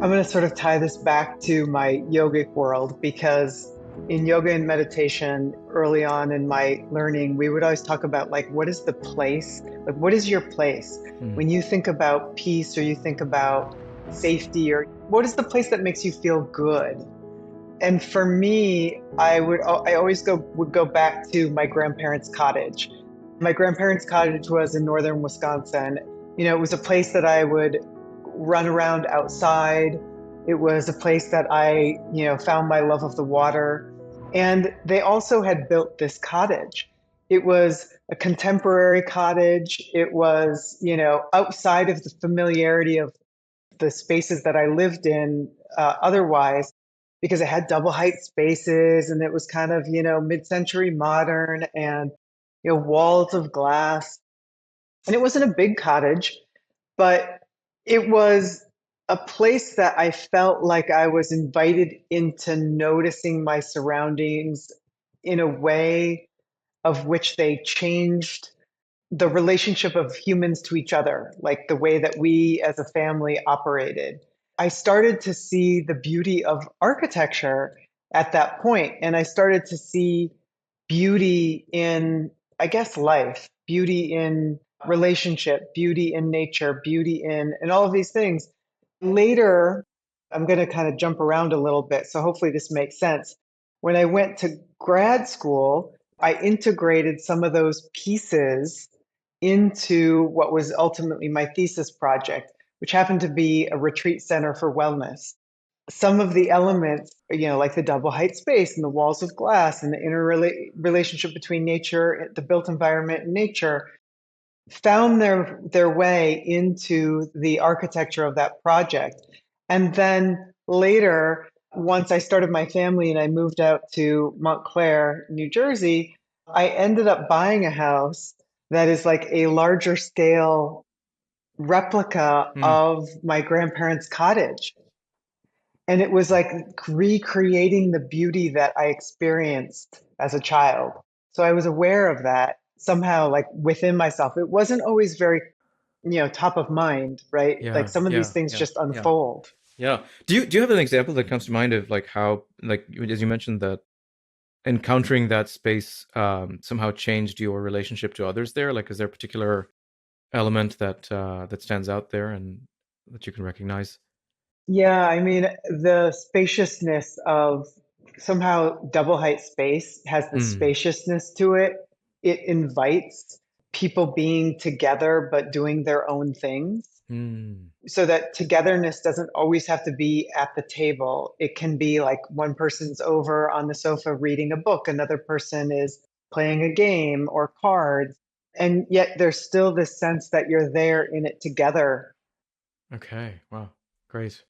I'm going to sort of tie this back to my yogic world because in yoga and meditation, early on in my learning, we would always talk about like, what is the place? Like, what is your place? Mm, When you think about peace or you think about safety, or what is the place that makes you feel good? And for me, I always would go back to my grandparents' cottage. My grandparents' cottage was in northern Wisconsin. It was a place that I would run around outside. It was a place that I found my love of the water. And they also had built this cottage. It was a contemporary cottage. It was outside of the familiarity of the spaces that I lived in otherwise, because it had double height spaces and it was kind of mid-century modern and walls of glass. And it wasn't a big cottage, but it was a place that I felt like I was invited into noticing my surroundings in a way of which they changed the relationship of humans to each other, like the way that we as a family operated. I started to see the beauty of architecture at that point, and I started to see beauty in, I guess, life, beauty in relationship, beauty in nature, beauty in all of these things. Later, I'm going to kind of jump around a little bit, so hopefully this makes sense. When I went to grad school, I integrated some of those pieces into what was ultimately my thesis project, which happened to be a retreat center for wellness. Some of the elements, like the double height space and the walls of glass and the relationship between nature, the built environment and nature, found their way into the architecture of that project. And then later, once I started my family and I moved out to Montclair, New Jersey, I ended up buying a house that is like a larger scale replica mm. of my grandparents' cottage. And it was like recreating the beauty that I experienced as a child. So I was aware of that somehow, like within myself. It wasn't always very top of mind, right? Like Yeah, some of these yeah, things yeah, just yeah, unfold. yeah. Do you have an example that comes to mind of like how, like, as you mentioned, that encountering that space somehow changed your relationship to others there? Like, is there a particular element that stands out there and that you can recognize? Yeah, I mean, the spaciousness of somehow double height space has the Mm, spaciousness to it. It invites people being together but doing their own things, mm, so that togetherness doesn't always have to be at the table. It can be like one person's over on the sofa reading a book, another person is playing a game or cards, and yet there's still this sense that you're there in it together. okay, wow, great.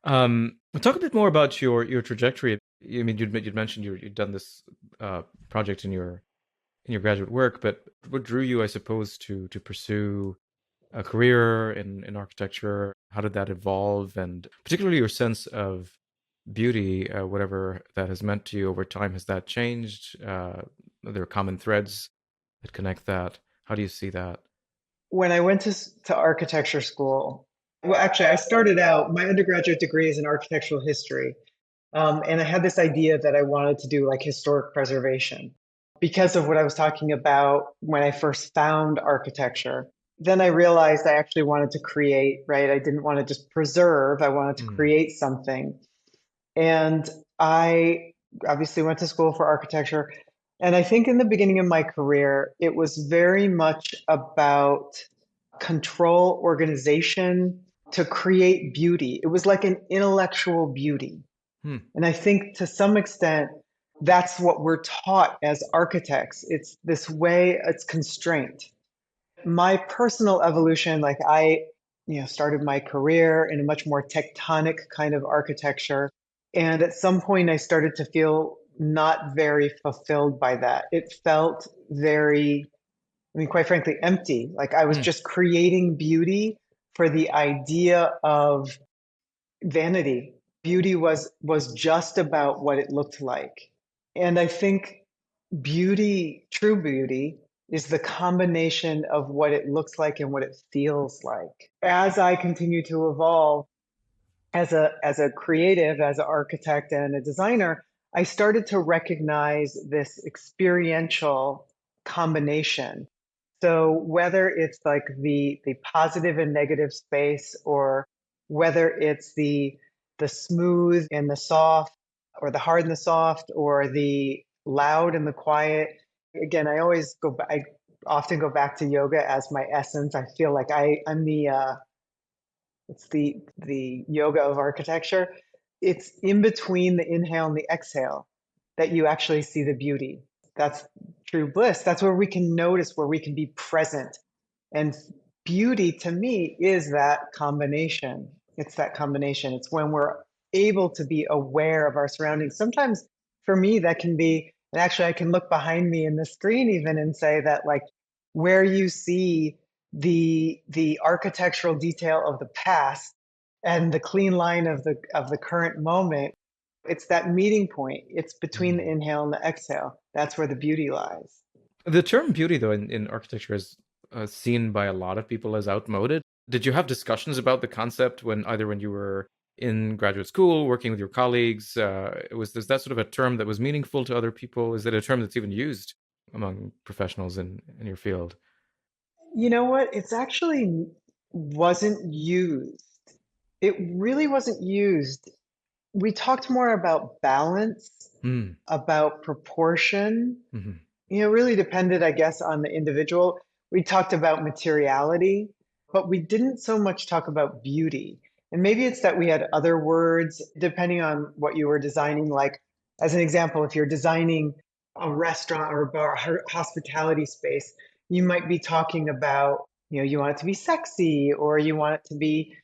Talk a bit more about your trajectory. I mean, you'd mentioned you'd done this project in your graduate work, but what drew you, I suppose, to pursue a career in architecture? How did that evolve? And particularly your sense of beauty, whatever that has meant to you over time, has that changed? Are there common threads that connect that? How do you see that? When I went to architecture school, well, actually, I started out, my undergraduate degree is in architectural history. And I had this idea that I wanted to do like historic preservation because of what I was talking about when I first found architecture. Then I realized I actually wanted to create, right? I didn't want to just preserve, I wanted to Mm, create something. And I obviously went to school for architecture. And I think in the beginning of my career, it was very much about control, organization to create beauty. It was like an intellectual beauty. hmm, And I think to some extent, that's what we're taught as architects. It's this way, it's constraint. My personal evolution, like I started my career in a much more tectonic kind of architecture. And at some point, I started to feel not very fulfilled by that. It felt very, I mean, quite frankly, empty. Like I was hmm. just creating beauty for the idea of vanity. Beauty was just about what it looked like. And I think beauty, true beauty, is the combination of what it looks like and what it feels like. As I continue to evolve, as a creative, as an architect and a designer, I started to recognize this experiential combination. So whether it's like the positive and negative space, or whether it's the smooth and the soft, or the hard and the soft, or the loud and the quiet. Again, I often go back to yoga as my essence. I feel like I'm it's the yoga of architecture. It's in between the inhale and the exhale that you actually see the beauty. That's true bliss. That's where we can notice, where we can be present. And beauty to me is that combination. It's that combination. It's when we're able to be aware of our surroundings. Sometimes for me, that can be, and actually I can look behind me in the screen even and say that, like, where you see the architectural detail of the past and the clean line of the current moment, it's that meeting point. It's between the Mm. inhale and the exhale. That's where the beauty lies. The term beauty, though, in architecture is seen by a lot of people as outmoded. Did you have discussions about the concept when you were in graduate school, working with your colleagues? Was that sort of a term that was meaningful to other people? Is it a term that's even used among professionals in your field? You know what? It's actually wasn't used. It really wasn't used. We talked more about balance, Mm. about proportion. Hmm. Really depended, I guess, on the individual. We talked about materiality, but we didn't so much talk about beauty. And maybe it's that we had other words depending on what you were designing. Like, as an example, if you're designing a restaurant or a bar, hospitality space, you might be talking about, you want it to be sexy, or you want it to be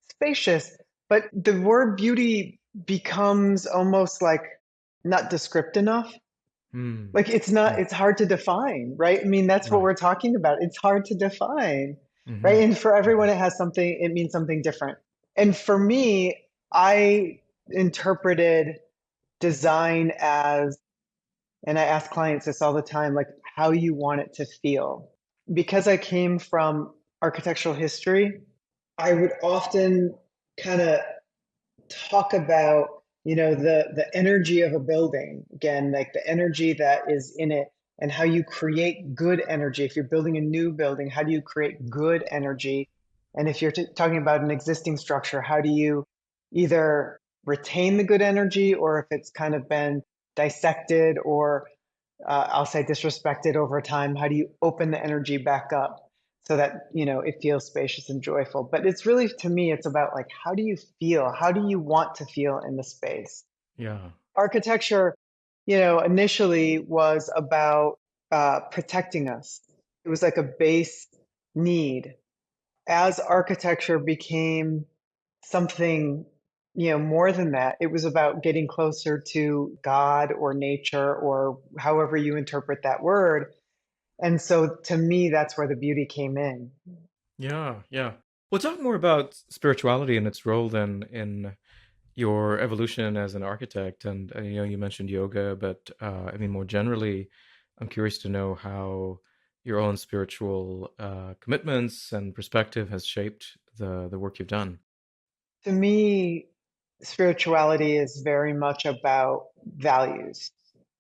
spacious. But the word beauty becomes almost like not descriptive enough. Mm. Like, it's not, Mm. it's hard to define, right? I mean, that's what Right. we're talking about. It's hard to define, right? Hmm. And for everyone, Hmm. it means something different. And for me, I interpreted design as, and I ask clients this all the time, like, how you want it to feel. Because I came from architectural history, I would often kind of talk about, the energy of a building, again, like the energy that is in it, and how you create good energy. If you're building a new building, how do you create good energy? And if you're talking about an existing structure, how do you either retain the good energy, or if it's kind of been dissected, or I'll say disrespected over time, how do you open the energy back up so that, it feels spacious and joyful? But it's really, to me, it's about, like, how do you feel? How do you want to feel in the space? Yeah. Architecture, initially was about protecting us. It was like a base need. As architecture became something, more than that, it was about getting closer to God or nature, or however you interpret that word. And so to me, that's where the beauty came in. Yeah. Yeah. Well, talk more about spirituality and its role then in your evolution as an architect. And you mentioned yoga, but I mean, more generally, I'm curious to know how your own spiritual commitments and perspective has shaped the work you've done. To me, spirituality is very much about values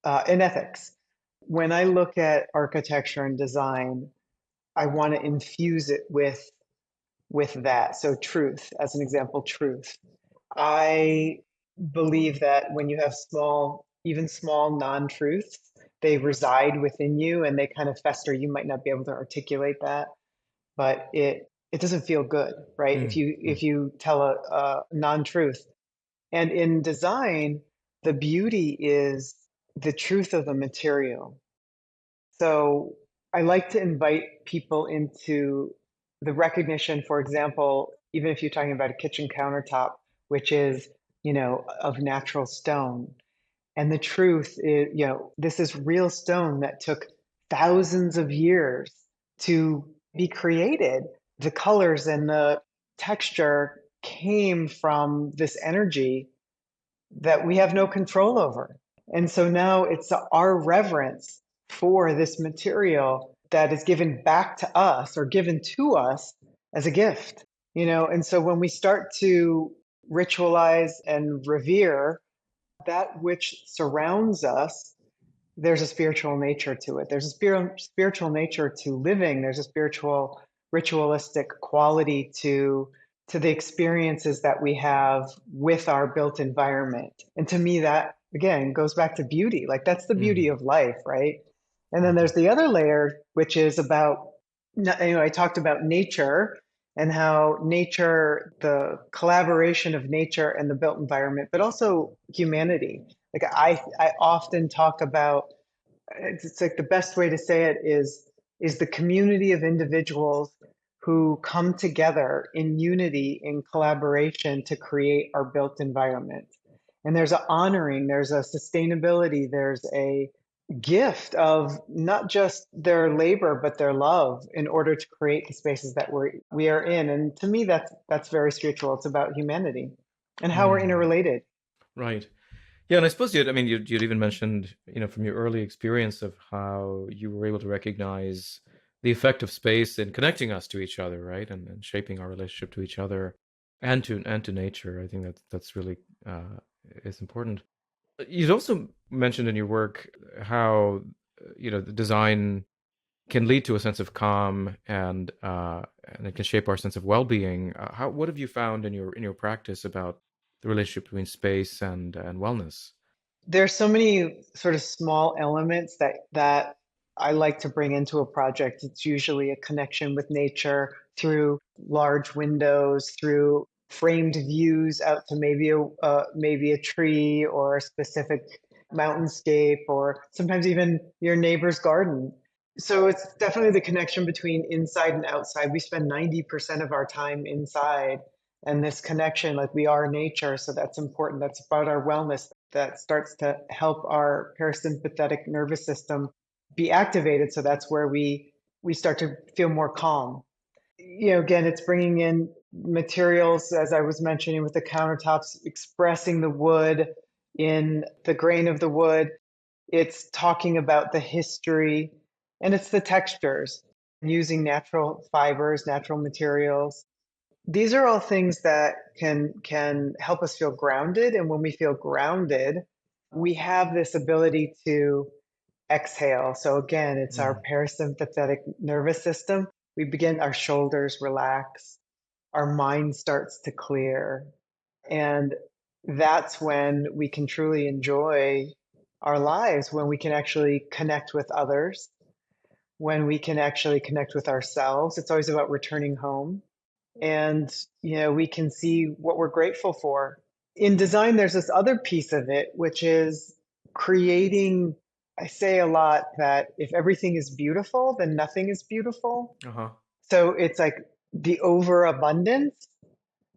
and ethics. When I look at architecture and design, I want to infuse it with that. So truth, as an example, truth. I believe that when you have even small non-truths, they reside within you and they kind of fester. You might not be able to articulate that, but it doesn't feel good, right? If Mm, you mm. if you tell a non-truth. And in design, the beauty is the truth of the material. So I like to invite people into the recognition, for example, even if you're talking about a kitchen countertop, which is, of natural stone. And the truth is, this is real stone that took thousands of years to be created. The colors and the texture came from this energy that we have no control over. And so now it's our reverence for this material that is given back to us, or given to us as a gift. And so when we start to ritualize and revere that which surrounds us, there's a spiritual nature to it. There's a spiritual nature to living. There's a spiritual ritualistic quality to the experiences that we have with our built environment. And to me, that again goes back to beauty. Like that's the beauty Mm, of life, right? And then mhm, there's the other layer, which is about, I talked about nature and how nature, the collaboration of nature and the built environment, but also humanity. Like I often talk about, it's like the best way to say it is the community of individuals who come together in unity, in collaboration to create our built environment. And there's a honoring, there's a sustainability, there's a gift of not just their labor but their love in order to create the spaces that we are in. And to me, that's very spiritual. It's about humanity and how we're mm. interrelated. Right. Yeah, and I suppose I mean, you'd even mentioned, from your early experience of how you were able to recognize the effect of space in connecting us to each other, right, and shaping our relationship to each other and to nature. I think that's really is important. You'd also mentioned in your work how the design can lead to a sense of calm and it can shape our sense of well-being. How what have you found in your practice about the relationship between space and wellness? There's so many sort of small elements that I like to bring into a project. It's usually a connection with nature through large windows, through framed views out to maybe a tree or a specific mountainscape, or sometimes even your neighbor's garden. So it's definitely the connection between inside and outside. We spend 90% of our time inside, and this connection, like we are nature, so that's important. That's about our wellness. That starts to help our parasympathetic nervous system be activated, so that's where we start to feel more calm. Again, it's bringing in materials, as I was mentioning, with the countertops, expressing the wood in the grain of the wood. It's talking about the history, and it's the textures, using natural fibers, natural materials. These are all things that can help us feel grounded, and when we feel grounded, we have this ability to exhale. So again, it's our Mm, parasympathetic nervous system. We begin, our shoulders relax, our mind starts to clear, and that's when we can truly enjoy our lives, when we can actually connect with others, when we can actually connect with ourselves. It's always about returning home, and we can see what we're grateful for. In design, there's this other piece of it, which is creating. I say a lot that if everything is beautiful, then nothing is beautiful. uh-huh. So it's like the overabundance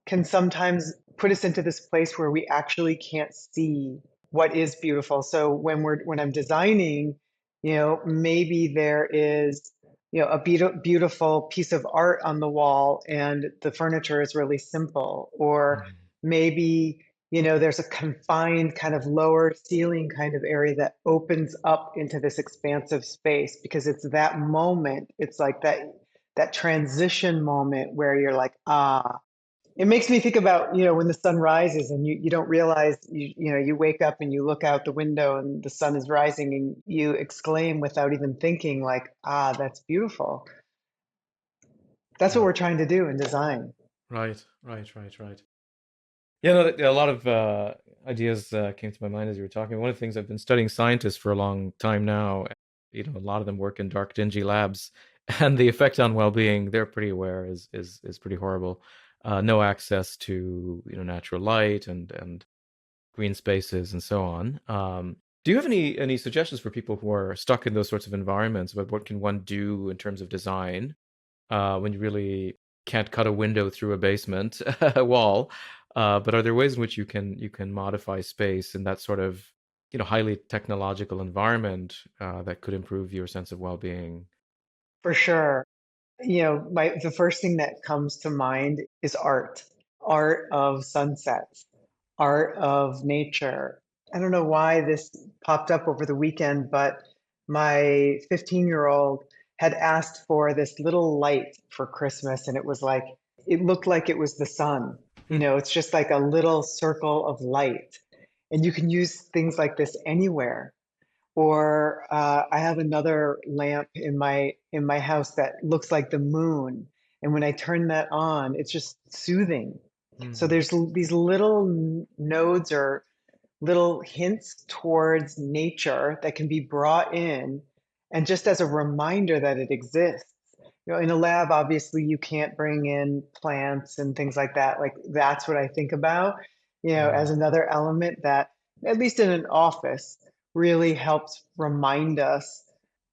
can sometimes put us into this place where we actually can't see what is beautiful. So when I'm designing, maybe there is, a beautiful piece of art on the wall and the furniture is really simple, or Mm, maybe, there's a confined kind of lower ceiling kind of area that opens up into this expansive space, because it's that moment. It's like that transition moment where you're like, ah, it makes me think about, when the sun rises and you don't realize, you wake up and you look out the window and the sun is rising and you exclaim without even thinking, like, ah, that's beautiful. That's what yeah. we're trying to do in design. Right, right, right, right. Yeah, no, a lot of ideas came to my mind as you were talking. One of the things, I've been studying scientists for a long time now. A lot of them work in dark, dingy labs, and the effect on well-being, they're pretty aware, is pretty horrible. No access to natural light and green spaces and so on. Do you have any suggestions for people who are stuck in those sorts of environments about what can one do in terms of design when you really can't cut a window through a basement wall? But are there ways in which you can modify space in that sort of highly technological environment that could improve your sense of well-being? For sure. The first thing that comes to mind is art of sunsets, art of nature. I don't know why this popped up over the weekend, but my 15-year-old had asked for this little light for Christmas, and it was like, it looked like it was the sun. It's just like a little circle of light. And you can use things like this anywhere. Or I have another lamp in my house that looks like the moon, and when I turn that on, it's just soothing. So Mm. there's these little nodes or little hints towards nature that can be brought in, and just as a reminder that it exists. In a lab, obviously, you can't bring in plants and things like that. Like, that's what I think about, as Mm. another element that, at least in an office, really helps remind us.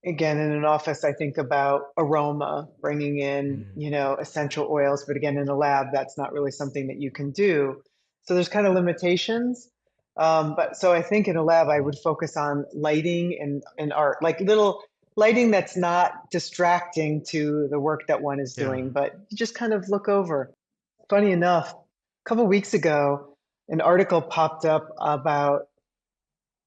Again, in an office, I think about aroma, bringing in, Mm. essential oils. But again, in a lab, that's not really something that you can do. So there's kind of limitations. But so I think in a lab, I Mm. would focus on lighting and art, like little lighting that's not distracting to the work that one is Yeah. doing, but you just kind of look over. Funny enough, a couple weeks ago, an article popped up about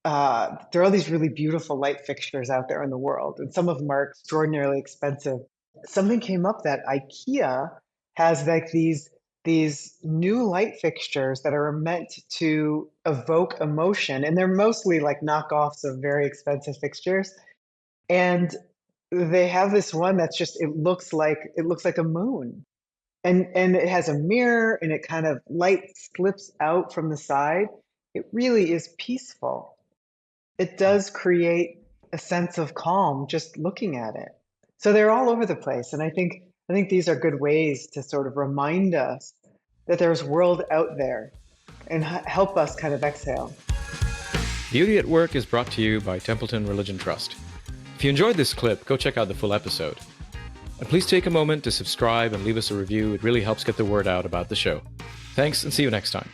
there are all these really beautiful light fixtures out there in the world, and some of them are extraordinarily expensive. Something came up that IKEA has like these new light fixtures that are meant to evoke emotion, and they're mostly like knockoffs of very expensive fixtures. And they have this one that's just it looks like a moon. And it has a mirror and it kind of light slips out from the side. It really is peaceful. It does create a sense of calm just looking at it. So they're all over the place, and I think these are good ways to sort of remind us that there's world out there and help us kind of exhale. Beauty at Work is brought to you by Templeton Religion Trust. If you enjoyed this clip, go check out the full episode. And please take a moment to subscribe and leave us a review. It really helps get the word out about the show. Thanks, and see you next time.